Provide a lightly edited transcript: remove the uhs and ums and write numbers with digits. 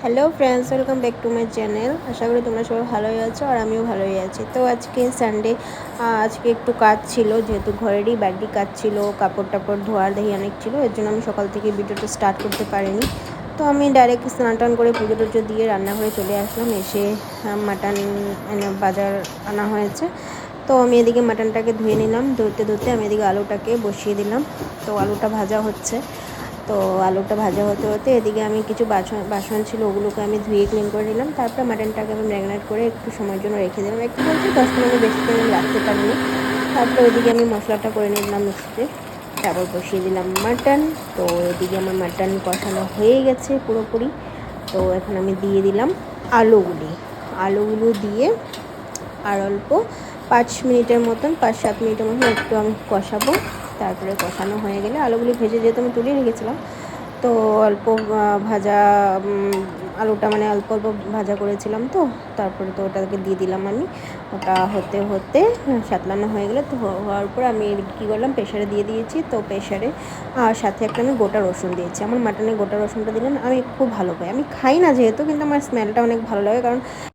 Hello friends, welcome back to my channel. আশা করি তোমরা সবাই ভালোই আছো আর আমিও ভালোই আছি। তো আজকে সানডে, আজকে একটু কাজ ছিল, যেহেতু ঘরেরই বাড়ির কাজ ছিল, কাপড় টাপড় ধোয়ার দেহি অনেক ছিল, এর জন্য আমি সকাল থেকে ভিডিওটা স্টার্ট করতে পারিনি। তো আমি ডাইরেক্ট স্নান টান করে পুজো টুজো দিয়ে রান্নাঘরে চলে আসলাম। এসে মাটন বাজার আনা হয়েছে, তো আমি এদিকে মাটনটাকে ধুয়ে নিলাম। ধুতে ধুতে আমি এদিকে আলুটাকে বসিয়ে দিলাম। তো আলুটা ভাজা হচ্ছে। তো আলুটা ভাজা হতে হতে এদিকে আমি কিছু বাসন ছিল, ওগুলোকে আমি ধুয়ে ক্লিন করে নিলাম। তারপরে মাটনটাকে আমি ম্যারিনেট করে একটু সময়ের জন্য রেখে দিলাম। একটু বলতে 10-15 বেশি টাইম আমি রাখতে পারিনি। তারপরে ওইদিকে আমি মশলাটা করে নিলাম মিক্সিতে, তারপর বসিয়ে দিলাম মাটন। তো এদিকে আমার মাটন কষানো হয়ে গেছে পুরোপুরি। তো এখন আমি দিয়ে দিলাম আলুগুলো দিয়ে আর অল্প 5 মিনিটের মতন, 5-7 মিনিটের মতন একটু আমি কষাবো। তারপরে কষানো হয়ে গেলে আলুগুলি ভেজে যেহেতু আমি তুলে রেখেছিলাম, তো অল্প ভাজা আলুটা মানে অল্প অল্প ভাজা করেছিলাম। তো তারপরে তো ওটাকে দিয়ে দিলাম আমি। ওটা হতে হতে সাতলানো হয়ে গেলে, তো হওয়ার পর আমি কী করলাম, প্রেশারে দিয়ে দিয়েছি। তো প্রেশারে সাথে একটা আমি গোটা রসুন দিয়েছি। আমার মাটনে গোটা রসুনটা দিলে আমি খুব ভালো পাই। আমি খাই না যেহেতু, কিন্তু আমার স্মেলটা অনেক ভালো লাগে, কারণ